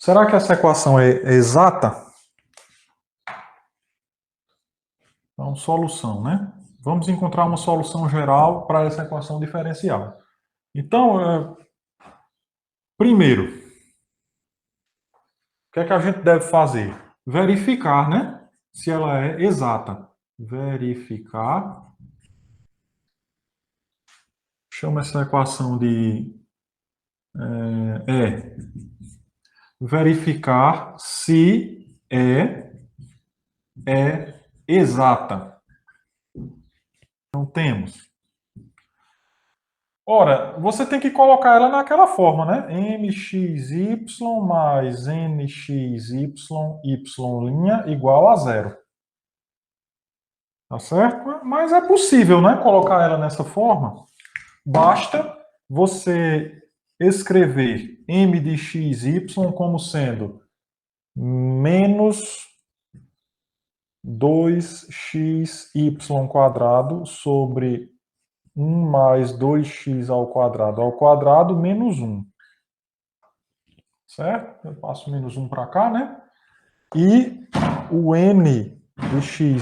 Será que essa equação é exata? Então, solução, né? Vamos encontrar uma solução geral para essa equação diferencial. Então, primeiro, o que é que a gente deve fazer? Verificar, né? Se ela é exata. Verificar. Chama essa equação de verificar se é exata. Não temos. Ora, você tem que colocar ela naquela forma, né? mxy mais nxy y' igual a zero. Tá certo? Mas é possível, né? Colocar ela nessa forma. Basta você escrever m de xy como sendo menos 2xy quadrado sobre 1 mais 2x ao quadrado menos 1. Certo? Eu passo menos 1 para cá, né? E o n de xy,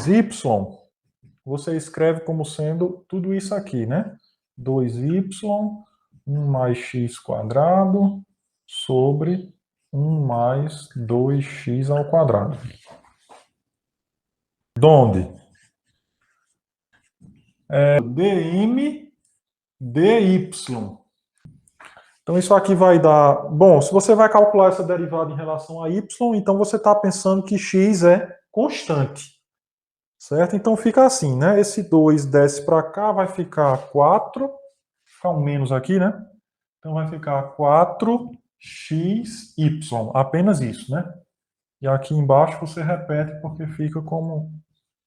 você escreve como sendo tudo isso aqui, né? 2y, 1 mais x quadrado sobre 1 mais 2x ao quadrado. Donde dm dy. Então, isso aqui vai dar... Bom, se você vai calcular essa derivada em relação a y, então você está pensando que x é constante. Certo? Então, fica assim, né? Esse 2 desce para cá, vai ficar 4. Vou ficar um menos aqui, né? Então, vai ficar 4xy. Apenas isso, né? E aqui embaixo você repete porque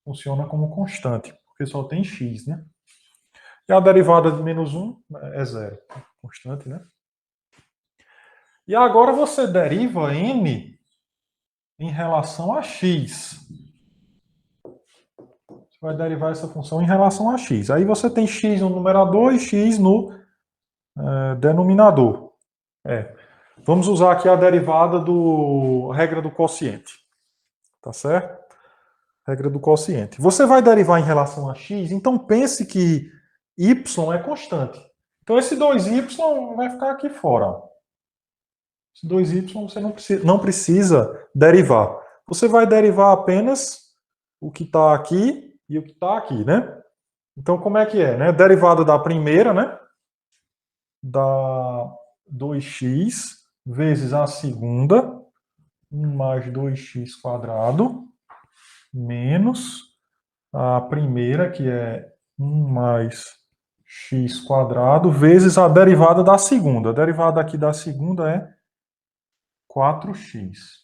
funciona como constante. Porque só tem x, né? E a derivada de menos 1 é zero. Constante, né? E agora você deriva n em relação a x. Você vai derivar essa função em relação a x. Aí você tem x no numerador e x no denominador. Vamos usar aqui a derivada a regra do quociente. Tá certo? Regra do quociente. Você vai derivar em relação a x, então pense que y é constante. Então esse 2y vai ficar aqui fora. Ó. Esse 2y você não precisa derivar. Você vai derivar apenas o que está aqui e o que está aqui, né? Então, como é que é? Né? Derivada da primeira, né? Da 2x vezes a segunda, 1 mais 2x quadrado, menos a primeira, que é 1 mais x quadrado, vezes a derivada da segunda. A derivada aqui da segunda é 4x,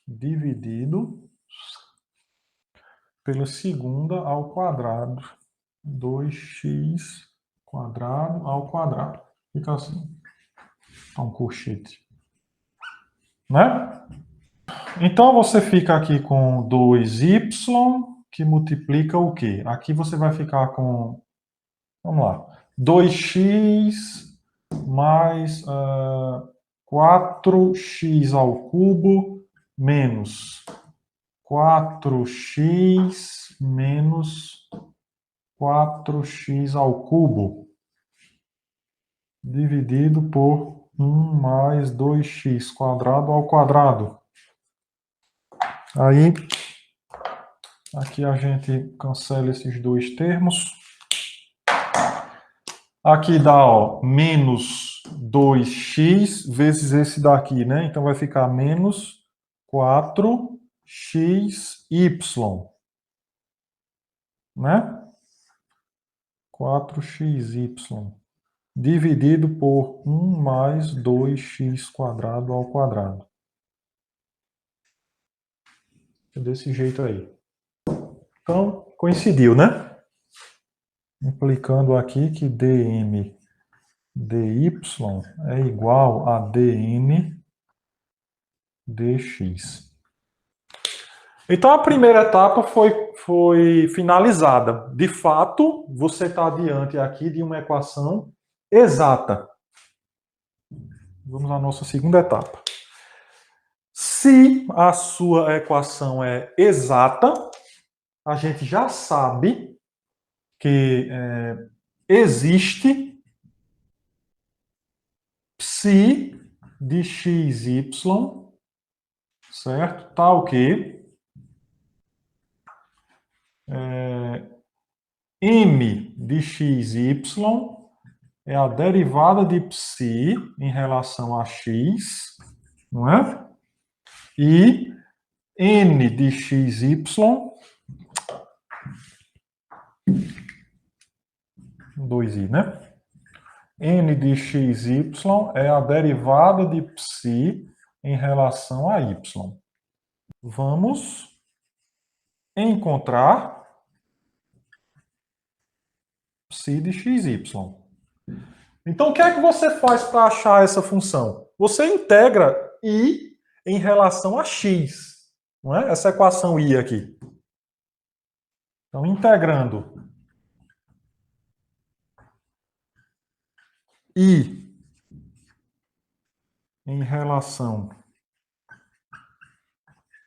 dividido pela segunda ao quadrado, 2x quadrado ao quadrado. Fica assim. Um colchete. Né? Então, você fica aqui com 2y, que multiplica o quê? Aqui você vai ficar com, vamos lá, 2x mais 4x ao cubo menos 4x menos 4x ao cubo, dividido por 1 mais 2x quadrado ao quadrado. Aí, aqui a gente cancela esses dois termos. Aqui dá, ó, menos 2x vezes esse daqui, né? Então vai ficar menos 4xy, né? 4xy, dividido por 1 mais 2x quadrado ao quadrado. Desse jeito aí. Então, coincidiu, né? Implicando aqui que dm dy é igual a dn dx. Então, a primeira etapa foi finalizada. De fato, você está diante aqui de uma equação exata. Vamos à nossa segunda etapa. Se a sua equação é exata, a gente já sabe que existe psi de xy, certo? Tal que m de xy é a derivada de psi em relação a x, não é? E n de xy, 2i, né? N de xy é a derivada de psi em relação a y. Vamos encontrar psi de xy. Então, o que é que você faz para achar essa função? Você integra i em relação a x, não é? Essa equação i aqui. Então, integrando i em relação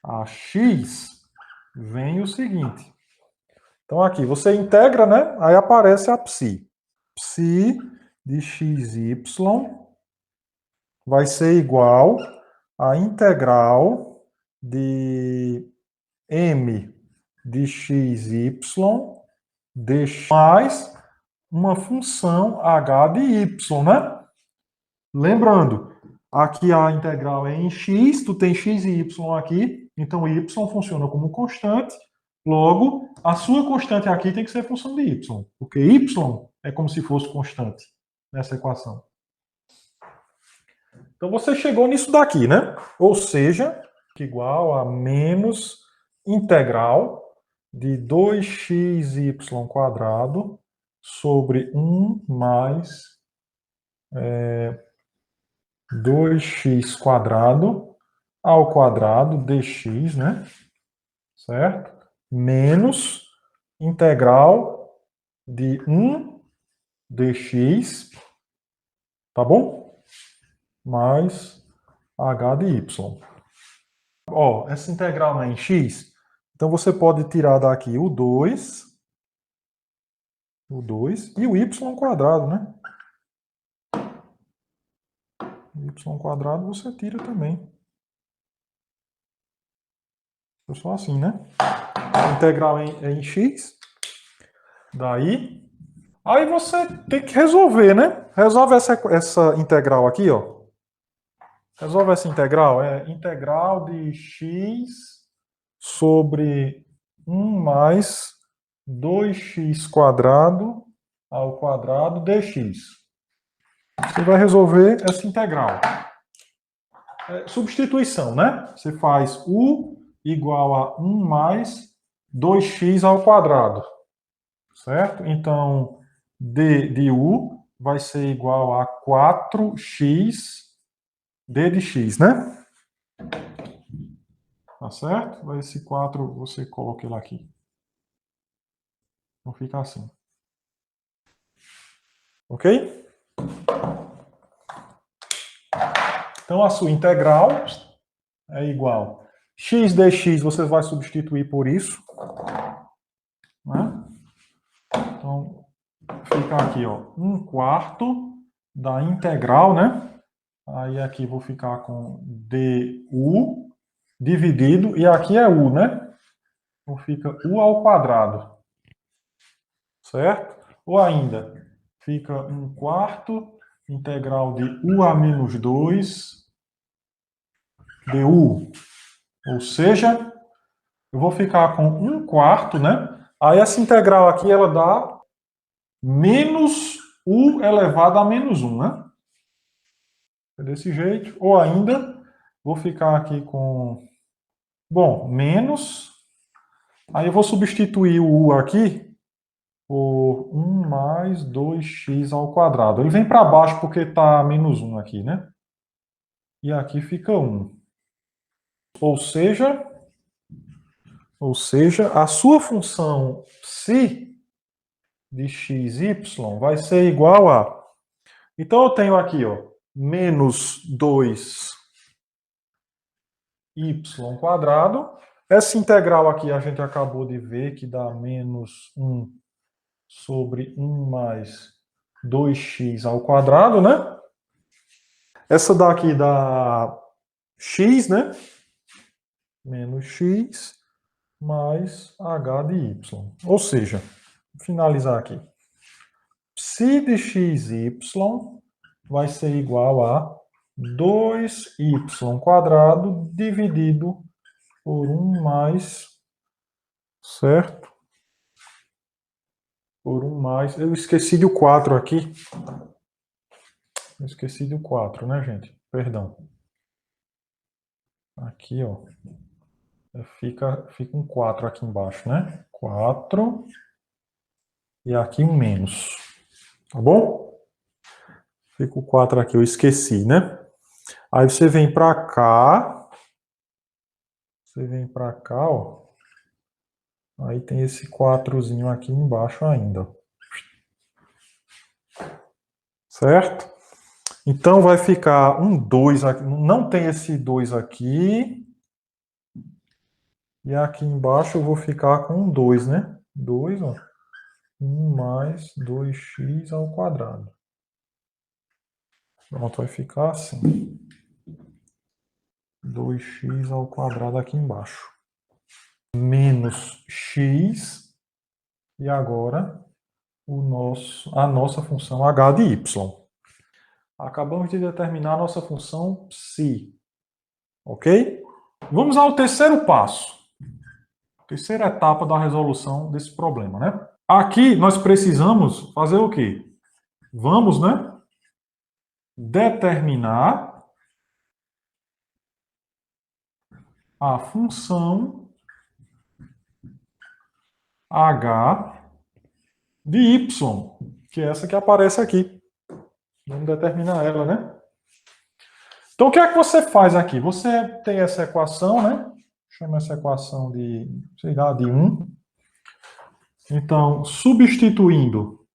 a x, vem o seguinte. Então, aqui, você integra, né? Aí aparece a psi. Psi de xy vai ser igual à integral de m de xy dx mais uma função h de y, né? Lembrando, aqui a integral é em x, tu tem x e y aqui, então y funciona como constante, logo, a sua constante aqui tem que ser função de y, porque y é como se fosse constante nessa equação. Então você chegou nisso daqui, né? Ou seja, igual a menos integral de 2xy quadrado sobre 1 mais 2x quadrado ao quadrado dx, né? Certo? Menos integral de 1 dx, tá bom? Mais h de y. Ó, essa integral não é em x, então você pode tirar daqui o 2 e o y quadrado, né? Y quadrado você tira também. É só assim, né? A integral é em x. Daí. Aí você tem que resolver, né? Resolve essa integral aqui, ó. Resolve essa integral. É integral de x sobre 1 mais 2x quadrado ao quadrado dx. Você vai resolver essa integral. Substituição, né? Você faz u igual a 1 mais 2x ao quadrado, certo? Então, d de u vai ser igual a 4x d de x, né? Tá certo? Esse 4 você coloca ele aqui. Então fica assim. Ok? Então, a sua integral é igual x dx, você vai substituir por isso. Né? Então, fica aqui, ó, 1/4 da integral, né? Aí aqui vou ficar com du dividido, e aqui é u, né? Então fica u ao quadrado. Certo? Ou ainda, fica 1/4 integral de u a menos 2 du. Ou seja, eu vou ficar com 1/4, né? Aí essa integral aqui, ela dá menos u elevado a menos 1, né? É desse jeito. Ou ainda, vou ficar aqui com, bom, menos. Aí eu vou substituir o u aqui por 1 mais 2x ao quadrado. Ele vem para baixo porque está menos 1 aqui, né? E aqui fica 1. Ou seja, a sua função psi de xy vai ser igual a... Então eu tenho aqui, ó, menos 2 y quadrado. Essa integral aqui a gente acabou de ver que dá menos 1 sobre 1 mais 2x ao quadrado, né? Essa daqui dá x, né? Menos x mais h de y. Ou seja, vou finalizar aqui. Psi de xy vai ser igual a 2y quadrado dividido por 1 mais, certo? Por 1 mais... Eu esqueci do 4 aqui. Eu esqueci do 4, né, gente? Perdão. Aqui, ó. Fica um 4 aqui embaixo, né? 4. E aqui um menos. Tá bom? Fica o 4 aqui, eu esqueci, né? Aí você vem para cá. Você vem para cá, ó. Aí tem esse 4zinho aqui embaixo ainda. Certo? Então vai ficar um 2 aqui. Não tem esse 2 aqui. E aqui embaixo eu vou ficar com um 2, né? 2, ó. 1 mais 2x ao quadrado. Pronto, vai ficar assim. 2x ao quadrado aqui embaixo. Menos x. E agora a nossa função h de y. Acabamos de determinar a nossa função psi. Ok? Vamos ao terceiro passo. Terceira etapa da resolução desse problema, né? Aqui nós precisamos fazer o quê? Vamos, né? Determinar a função h de y, que é essa que aparece aqui. Vamos determinar ela, né? Então, o que é que você faz aqui? Você tem essa equação, né? Chama essa equação de, sei lá, de 1. Então, substituindo,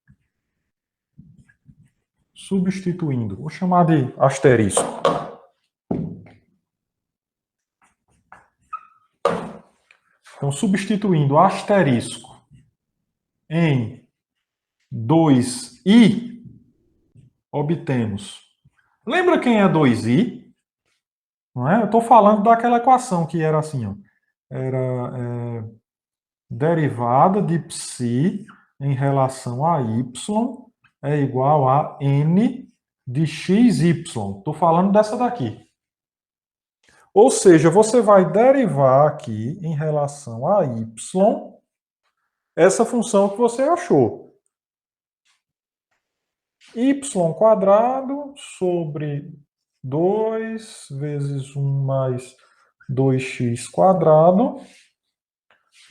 vou chamar de asterisco. Então, substituindo asterisco em 2i, obtemos. Lembra quem é 2i? Não é? Eu estou falando daquela equação que era assim, ó. Era derivada de psi em relação a y é igual a n de xy. Estou falando dessa daqui. Ou seja, você vai derivar aqui em relação a y essa função que você achou. Y quadrado sobre 2 vezes 1 mais 2x quadrado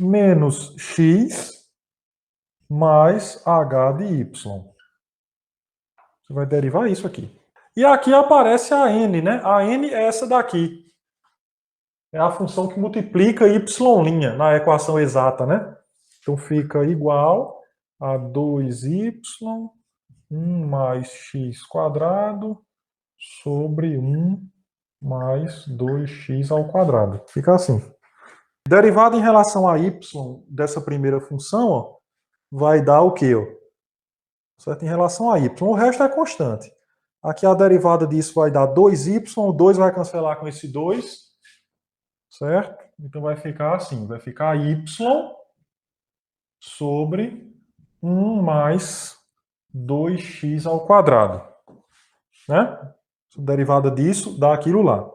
menos x mais h de y. Você vai derivar isso aqui. E aqui aparece a n, né? A n é essa daqui. É a função que multiplica y' na equação exata, né? Então fica igual a 2y, 1 mais x quadrado sobre 1 mais 2x ao quadrado. Fica assim. Derivada em relação a y dessa primeira função, ó, vai dar o quê? Ó? Certo? Em relação a y. O resto é constante. Aqui a derivada disso vai dar 2y, o 2 vai cancelar com esse 2, certo? Então vai ficar assim, vai ficar y sobre 1 mais 2x ao quadrado. Né? A derivada disso dá aquilo lá.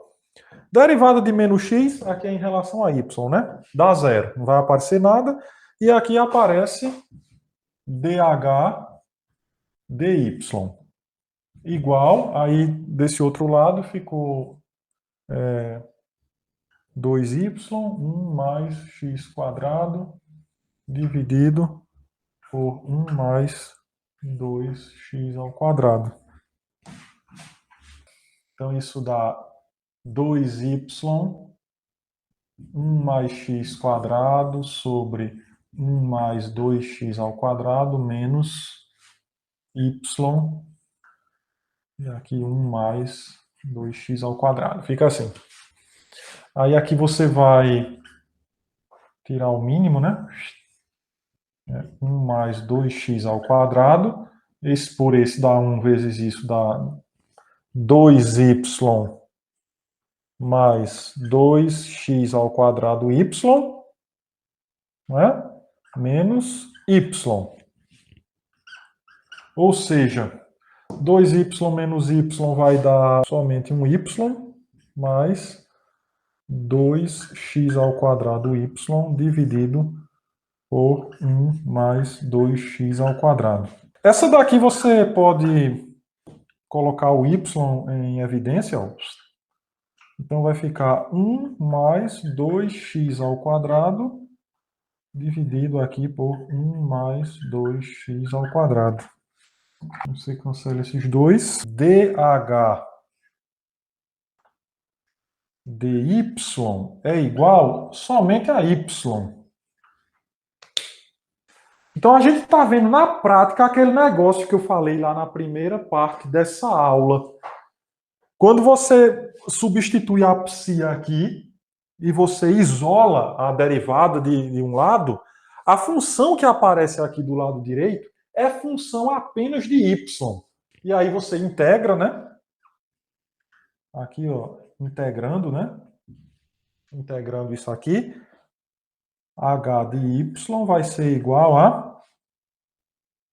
Derivada de menos x, aqui é em relação a y, né? Dá zero, não vai aparecer nada. E aqui aparece dh dy. Igual, aí desse outro lado ficou 2y, 1 mais x quadrado, dividido por 1 mais 2x ao quadrado. Então isso dá 2y, 1 mais x quadrado sobre 1 mais 2x ao quadrado menos y, e aqui 1 mais 2x ao quadrado. Fica assim. Aí aqui você vai tirar o mínimo, né? 1 mais 2x ao quadrado. Esse por esse dá 1 vezes isso, dá 2y mais 2x ao quadrado y, né? Menos y. Ou seja, 2y menos y vai dar somente um y, mais 2x ao quadrado y dividido por 1 mais 2x ao quadrado. Essa daqui você pode colocar o y em evidência. Ó. Então vai ficar 1 mais 2x ao quadrado dividido aqui por 1 mais 2x ao quadrado. Você cancela esses dois. dh dy é igual somente a y. Então a gente está vendo na prática aquele negócio que eu falei lá na primeira parte dessa aula. Quando você substitui a psi aqui e você isola a derivada de um lado, a função que aparece aqui do lado direito é função apenas de y. E aí você integra, né? Aqui, ó, integrando, né? Integrando isso aqui, h de y vai ser igual a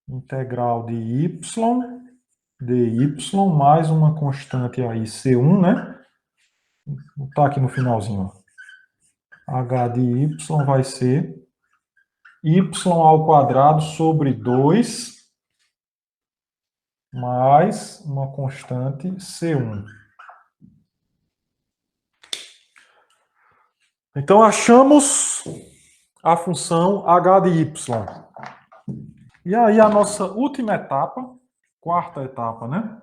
integral de y mais uma constante aí, C1, né? Vou botar aqui no finalzinho. Ó. H de y vai ser y ao quadrado sobre 2 mais uma constante C1. Então, achamos a função h de y. E aí, a nossa última etapa, quarta etapa, né?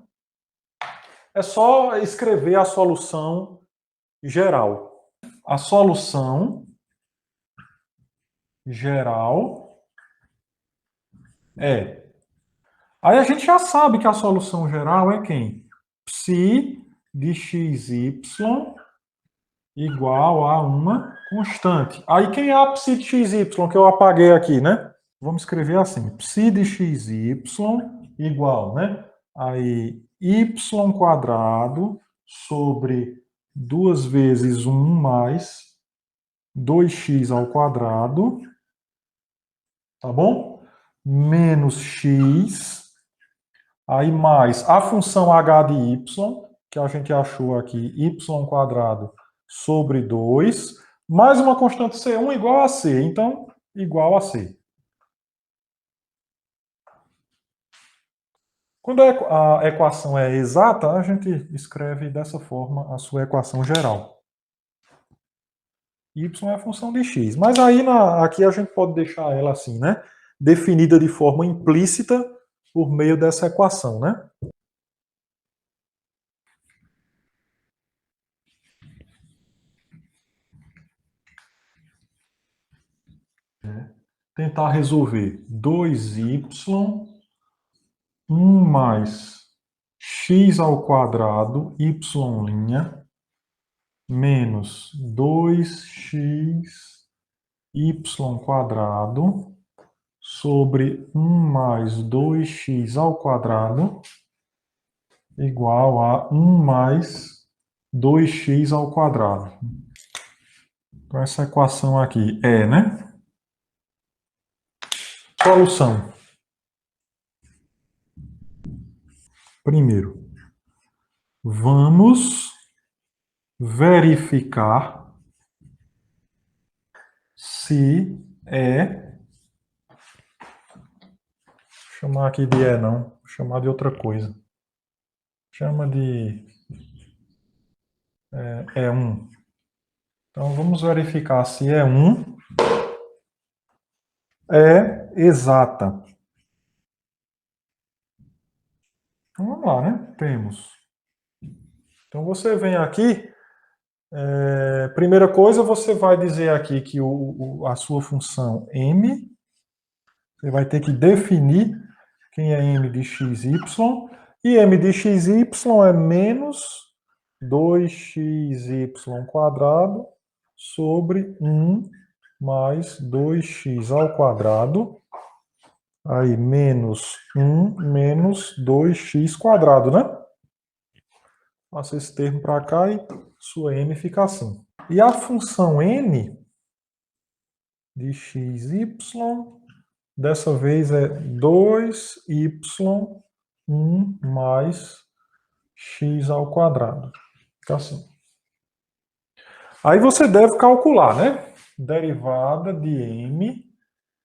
É só escrever a solução geral. A solução geral é... Aí a gente já sabe que a solução geral é quem? Psi de xy igual a uma constante. Aí quem é a psi de xy que eu apaguei aqui, né? Vamos escrever assim, psi de xy igual, né? Aí y quadrado sobre 2 vezes 1 mais 2x ao quadrado, tá bom? Menos x, aí mais a função h de y, que a gente achou aqui, y quadrado sobre 2, mais uma constante C1 igual a C, então, igual a C. Quando a equação é exata, a gente escreve dessa forma a sua equação geral. Y é a função de x. Mas aí aqui a gente pode deixar ela assim, né? Definida de forma implícita por meio dessa equação, né? Tentar resolver 2y, 1 mais x ao quadrado, y', menos 2x, y quadrado, sobre 1 mais 2x ao quadrado, igual a 1 mais 2x ao quadrado. Então, essa equação aqui é, né? Solução. Primeiro, vamos verificar se é... Vou chamar aqui de não. Vou chamar de outra coisa. Chama de... É 1. Então, vamos verificar se é 1 é exata. Então, vamos lá, né? Temos. Então, você vem aqui, primeira coisa, você vai dizer aqui que a sua função m, você vai ter que definir quem é m de xy, e m de xy é menos 2xy² sobre 1 mais 2x², aí menos 1 menos 2x², né? Passa esse termo para cá e sua n fica assim. E a função n de xy, dessa vez é 2y1 mais x². Fica assim. Aí você deve calcular, né? Derivada de m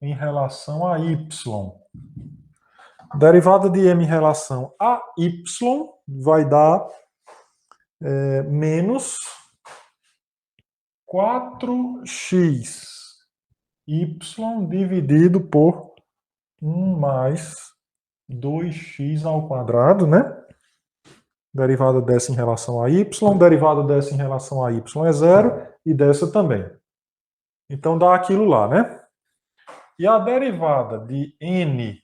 em relação a y. Derivada de m em relação a y vai dar menos 4xy dividido por 1 mais 2x², né? Derivada dessa em relação a y, derivada dessa em relação a y é zero e dessa também. Então dá aquilo lá, né? E a derivada de n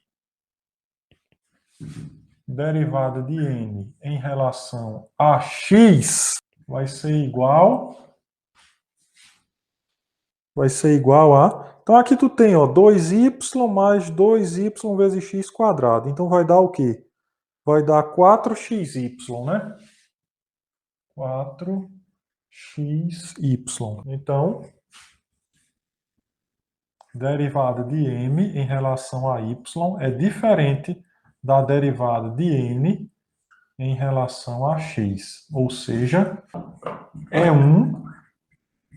em relação a x vai ser igual a... Então aqui tu tem, ó, 2y mais 2y vezes x². Então vai dar o quê? Vai dar 4xy, né? 4xy. Então, derivada de m em relação a y é diferente da derivada de n em relação a x. Ou seja,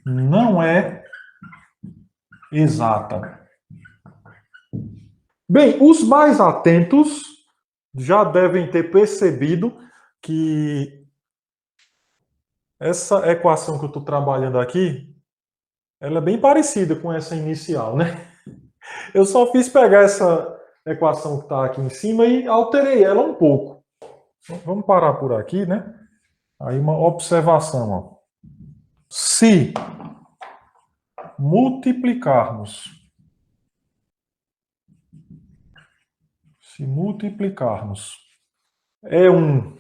não é exata. Bem, os mais atentos já devem ter percebido que essa equação que eu estou trabalhando aqui, ela é bem parecida com essa inicial, né? Eu só fiz pegar essa equação que está aqui em cima e alterei ela um pouco. Vamos parar por aqui, né? Aí uma observação, ó. Se multiplicarmos E1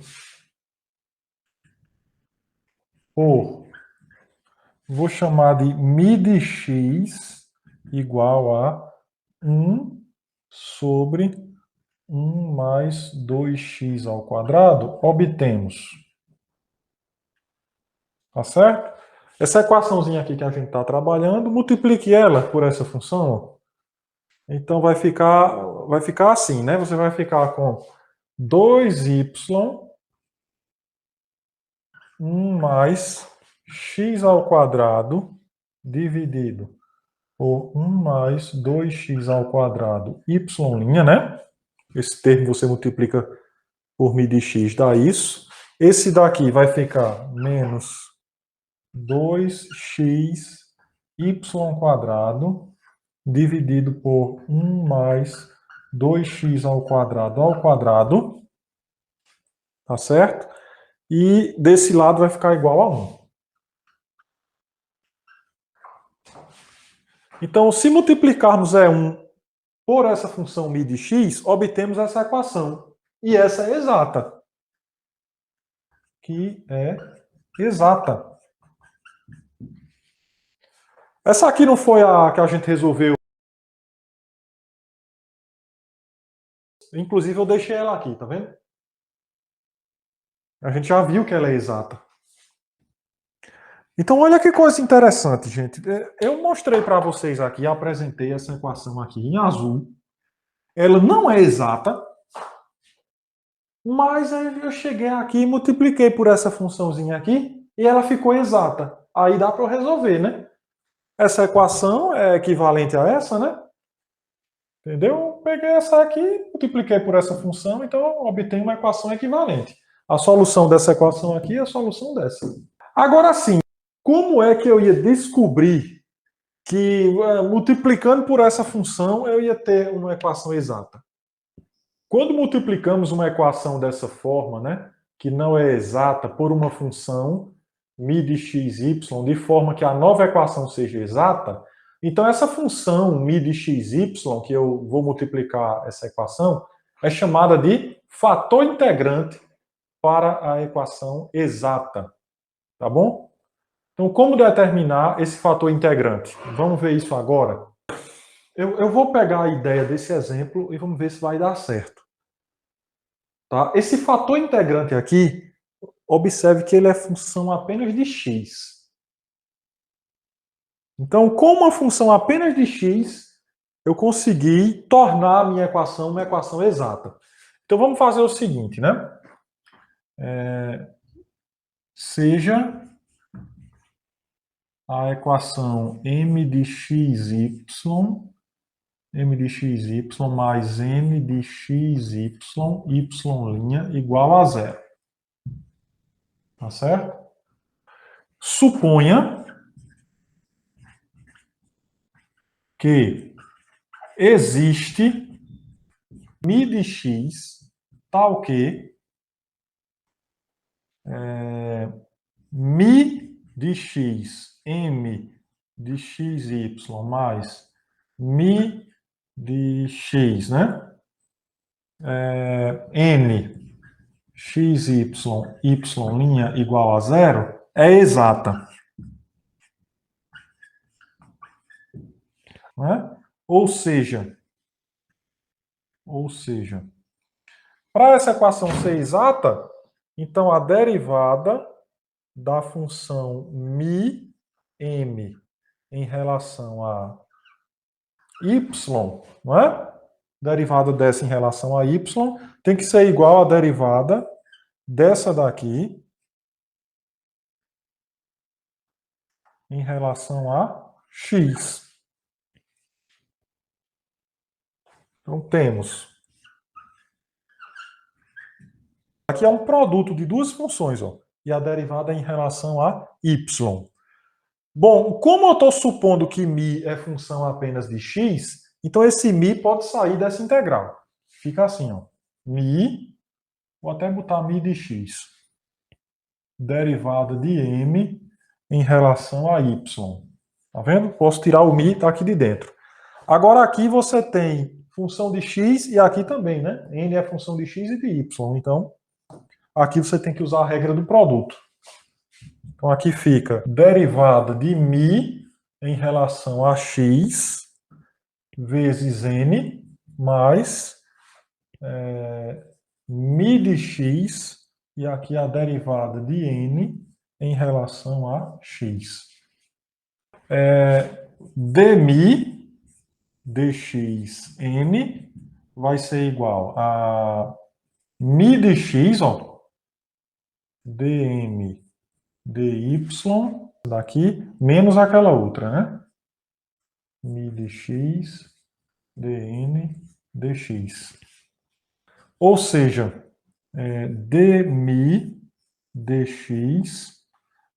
por, vou chamar de mid(x) igual a 1 sobre 1 mais 2x², obtemos. Tá certo? Essa equaçãozinha aqui que a gente está trabalhando, multiplique ela por essa função, ó. Então vai ficar assim, né? Você vai ficar com 2y 1 mais x² dividido por 1 mais 2x², y', né? Esse termo você multiplica por mid(x) dá isso. Esse daqui vai ficar menos 2xy² dividido por 1 mais 2x² tá certo? E desse lado vai ficar igual a 1. Então, se multiplicarmos E1 por essa função mid(x), obtemos essa equação. E essa é exata. Que é exata. Essa aqui não foi a que a gente resolveu. Inclusive, eu deixei ela aqui, tá vendo? A gente já viu que ela é exata. Então, olha que coisa interessante, gente. Eu mostrei para vocês aqui, apresentei essa equação aqui em azul. Ela não é exata, mas eu cheguei aqui e multipliquei por essa funçãozinha aqui e ela ficou exata. Aí dá para eu resolver, né? Essa equação é equivalente a essa, né? Entendeu? Eu peguei essa aqui, multipliquei por essa função, então eu obtenho uma equação equivalente. A solução dessa equação aqui é a solução dessa. Agora sim, como é que eu ia descobrir que multiplicando por essa função eu ia ter uma equação exata? Quando multiplicamos uma equação dessa forma, né, que não é exata, por uma função mid(xy), de forma que a nova equação seja exata, então essa função mid(xy), que eu vou multiplicar essa equação, é chamada de fator integrante para a equação exata. Tá bom? Então, como determinar esse fator integrante? Vamos ver isso agora. Eu vou pegar a ideia desse exemplo e vamos ver se vai dar certo. Tá? Esse fator integrante aqui, observe que ele é função apenas de x. Então, com uma função apenas de x, eu consegui tornar a minha equação uma equação exata. Então, vamos fazer o seguinte, né? Seja a equação m de xy, m de xy mais n de xy, y' igual a zero. Tá certo? Suponha que existe mi de x tal que mi de x, m de xy mais mi de x, né? N xy, y' igual a zero é exata. Né? Ou seja, para essa equação ser exata, então a derivada da função mi m em relação a y, não é? Derivada dessa em relação a y tem que ser igual à derivada dessa daqui em relação a x. Então temos aqui é um produto de duas funções, ó, e a derivada é em relação a y. Bom, como eu estou supondo que mi é função apenas de x, então esse mi pode sair dessa integral. Fica assim, ó. Mi, vou até botar mi de x. Derivada de m em relação a y. Tá vendo? Posso tirar o mi, tá aqui de dentro. Agora aqui você tem função de x e aqui também, né? N é função de x e de y. Então, aqui você tem que usar a regra do produto. Então aqui fica derivada de mi em relação a x vezes n mais mi de x e aqui a derivada de n em relação a x. Dmi dx n vai ser igual a mi de x, ó, dm dy daqui, menos aquela outra, né? Mi de x, dn, dx. Ou seja, dmi dx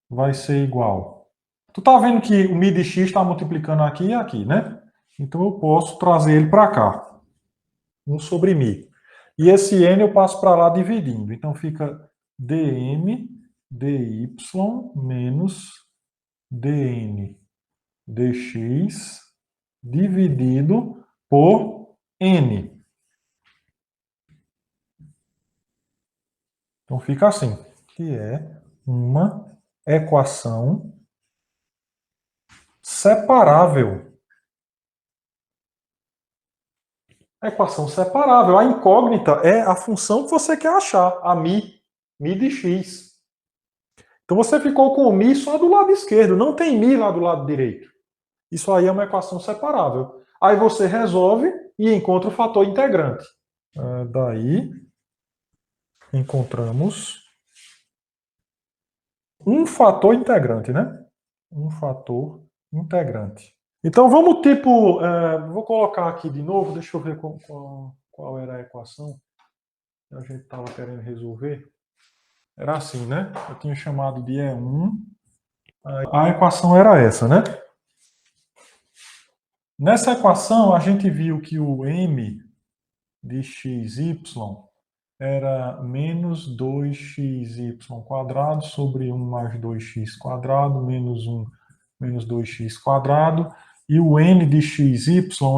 vai ser igual. Tu tá vendo que o mi de x está multiplicando aqui e aqui, né? Então eu posso trazer ele para cá. 1 sobre mi. E esse n eu passo para lá dividindo. Então fica dm dy menos dn dx dividido por n. Então fica assim, que é uma equação separável. Equação separável. A incógnita é a função que você quer achar, a mi de x. Então você ficou com o mi só do lado esquerdo, não tem mi lá do lado direito. Isso aí é uma equação separável. Aí você resolve e encontra o fator integrante. Daí encontramos um fator integrante, né? Um fator integrante. Então vamos vou colocar aqui de novo, deixa eu ver qual era a equação que a gente estava querendo resolver. Era assim, né? Eu tinha chamado de E1. A equação era essa, né? Nessa equação, a gente viu que o m de xy era menos 2xy quadrado sobre 1 mais 2x quadrado, menos 1 menos 2x quadrado. E o n de xy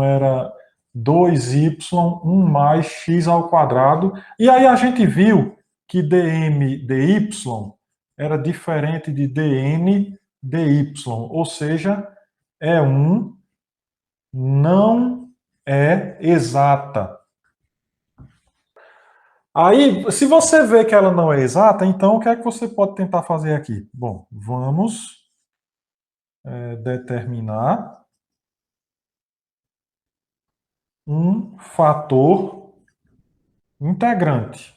era 2y, 1 mais x ao quadrado. E aí a gente viu que dm dy era diferente de dn dy, ou seja, E1 não é exata. Aí, se você vê que ela não é exata, então o que é que você pode tentar fazer aqui? Bom, vamos determinar um fator integrante.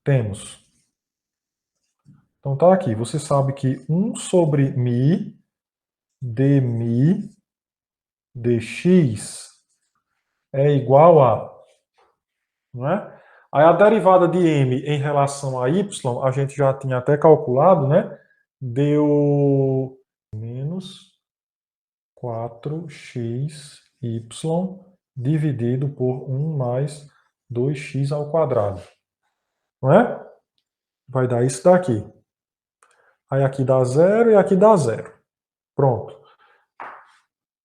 Temos. Então tá aqui, você sabe que 1 sobre mi dmi dx é igual a, não é? Aí a derivada de m em relação a y, a gente já tinha até calculado, né? Deu menos 4xy dividido por 1 mais 2x ao quadrado. Não é? Vai dar isso daqui. Aí aqui dá zero e aqui dá zero. Pronto.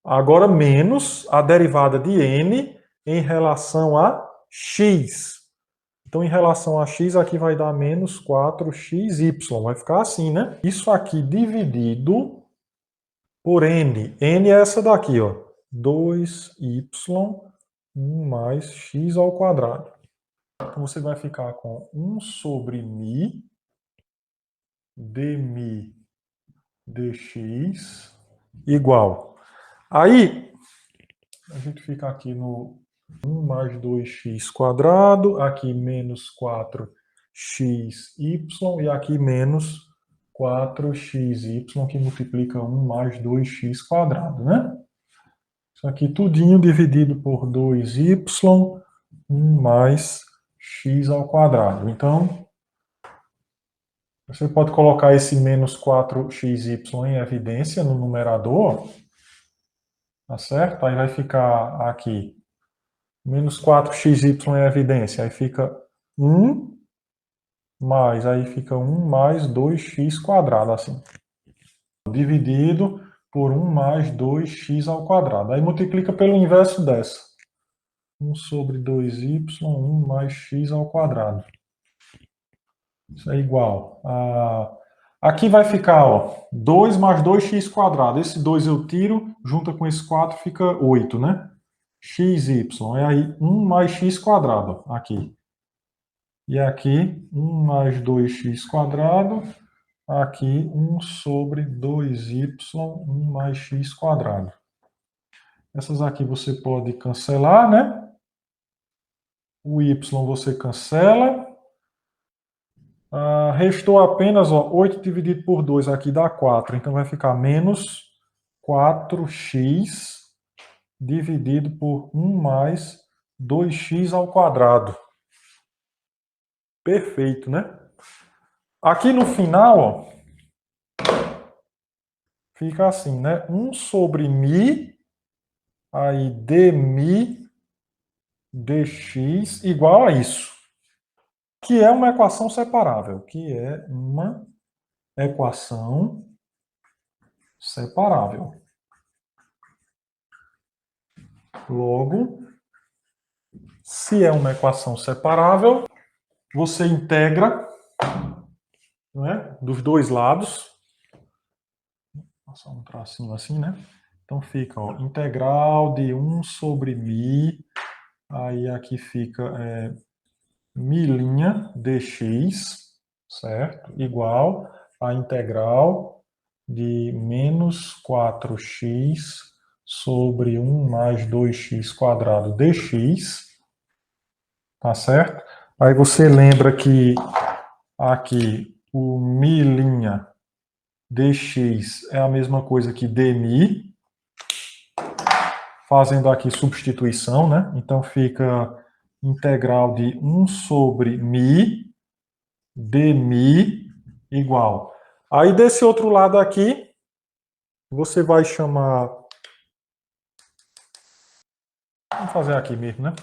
Agora menos a derivada de n em relação a x. Então, em relação a x, aqui vai dar menos 4xy. Vai ficar assim, né? Isso aqui dividido por n. N é essa daqui, ó. 2y 1 mais x ao quadrado. Então, você vai ficar com 1 sobre mi dmi dx igual. Aí, a gente fica aqui no 1 mais 2x quadrado, aqui menos 4xy e aqui menos 4xy, que multiplica 1 mais 2x quadrado, né? Isso aqui tudinho dividido por 2y, 1 mais x ao quadrado. Então, você pode colocar esse menos 4xy em evidência no numerador, tá certo? Aí vai ficar aqui menos 4xy em evidência, aí fica 1 mais, aí fica 1 mais 2x quadrado, assim. Dividido por 1 mais 2x ao quadrado. Aí multiplica pelo inverso dessa. 1 sobre 2y, 1 mais x ao quadrado. Isso é igual a... Aqui vai ficar, ó, 2 mais 2x quadrado. Esse 2 eu tiro, junta com esse 4 fica 8, né? xy. É aí 1 mais x quadrado, aqui. E aqui 1 mais 2x quadrado. Aqui 1 sobre 2y, 1 mais x quadrado. Essas aqui você pode cancelar, né? O y você cancela. Restou apenas, ó, 8 dividido por 2, aqui dá 4. Então vai ficar menos 4x dividido por 1 mais 2x ao quadrado. Perfeito, né? Aqui no final, ó, fica assim, né? 1 sobre mi, aí dmi dx igual a isso. Que é uma equação separável. Que é uma equação separável. Logo, se é uma equação separável, você integra, não é, dos dois lados. Vou passar um tracinho assim, né? Então fica, ó, integral de 1 sobre mi, aí aqui fica mi' dx, certo? Igual a integral de menos 4x sobre 1 mais 2x quadrado dx, tá certo? Aí você lembra que aqui o mi' dx é a mesma coisa que dmi, fazendo aqui substituição, né? Então fica integral de 1 sobre mi dmi igual. Aí desse outro lado aqui, você vai chamar... Vamos fazer aqui mesmo, né?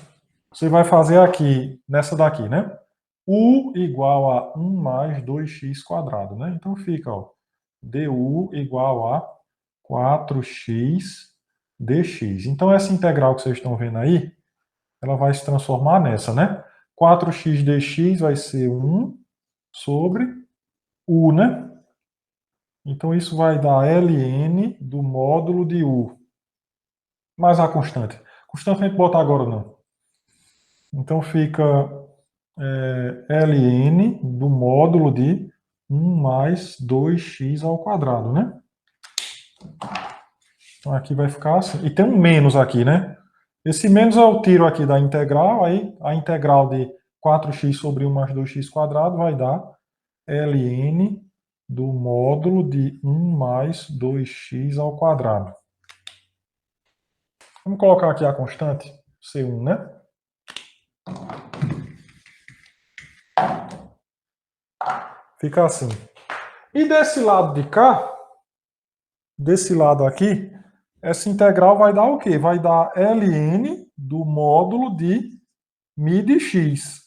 Você vai fazer aqui, nessa daqui, né? U igual a 1 mais 2x quadrado, né? Então fica, ó, du igual a 4x dx. Então essa integral que vocês estão vendo aí, ela vai se transformar nessa, né? 4x dx vai ser 1 sobre u, né? Então, isso vai dar ln do módulo de u. Mais a constante. Constante a gente botar agora não. Então, fica ln do módulo de 1 mais 2x ao quadrado, né? Então, aqui vai ficar assim. E tem um menos aqui, né? Esse menos eu tiro aqui da integral, aí a integral de 4x sobre 1 mais 2x quadrado vai dar ln do módulo de 1 mais 2x ao quadrado. Vamos colocar aqui a constante, C1, né? Fica assim. E desse lado de cá, desse lado aqui, essa integral vai dar o quê? Vai dar ln do módulo de μ de x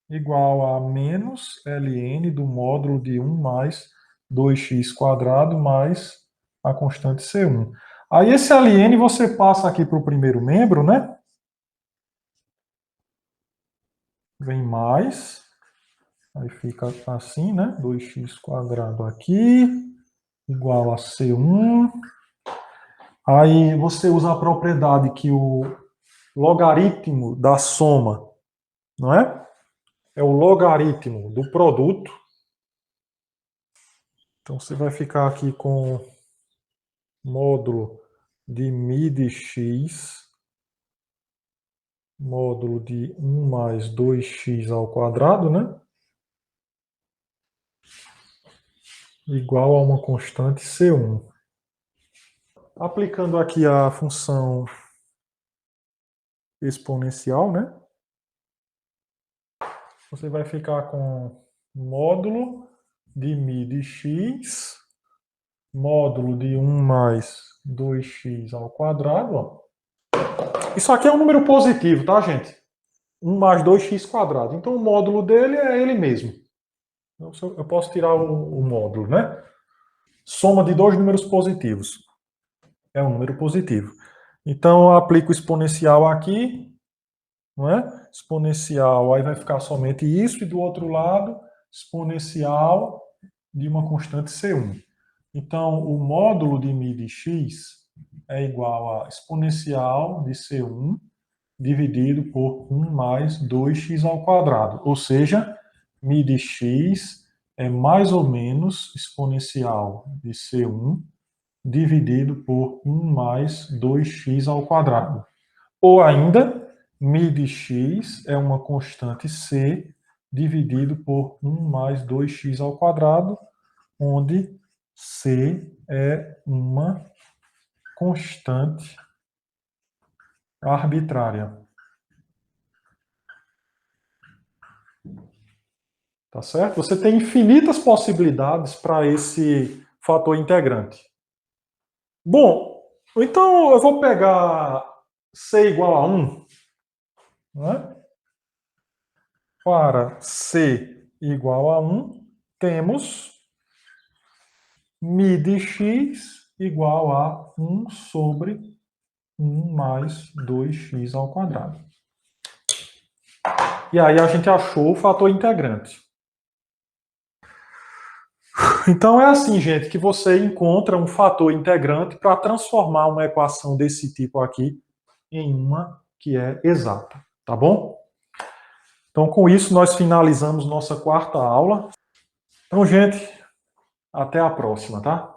igual a menos ln do módulo de 1 mais 2x quadrado mais a constante C1. Aí esse ln você passa aqui para o primeiro membro, né? Vem mais. Aí fica assim, né? 2x quadrado aqui, igual a C1. Aí você usa a propriedade que o logaritmo da soma, não é? É o logaritmo do produto. Então você vai ficar aqui com módulo de μ de x, módulo de 1 mais 2x ao quadrado, né? Igual a uma constante C1. Aplicando aqui a função exponencial, né? Você vai ficar com módulo de μ de x, módulo de 1 mais 2x ao quadrado. Ó. Isso aqui é um número positivo, tá, gente? 1 mais 2x quadrado. Então, o módulo dele é ele mesmo. Eu posso tirar o módulo, né? Soma de dois números positivos. É um número positivo. Então, eu aplico o exponencial aqui, não é? Exponencial, aí vai ficar somente isso, e do outro lado, exponencial de uma constante C1. Então, o módulo de μ de x é igual a exponencial de C1 dividido por 1 mais 2x ao quadrado. Ou seja, μ de x é mais ou menos exponencial de C1 dividido por 1 mais 2x ao quadrado. Ou ainda, μ de x é uma constante c dividido por 1 mais 2x ao quadrado, onde c é uma constante arbitrária. Tá certo? Você tem infinitas possibilidades para esse fator integrante. Bom, então eu vou pegar c igual a 1, né? Para c igual a 1, temos μ de x igual a 1 sobre 1 mais 2x ao quadrado. E aí a gente achou o fator integrante. Então é assim, gente, que você encontra um fator integrante para transformar uma equação desse tipo aqui em uma que é exata, tá bom? Então com isso nós finalizamos nossa quarta aula. Então, gente, até a próxima, tá?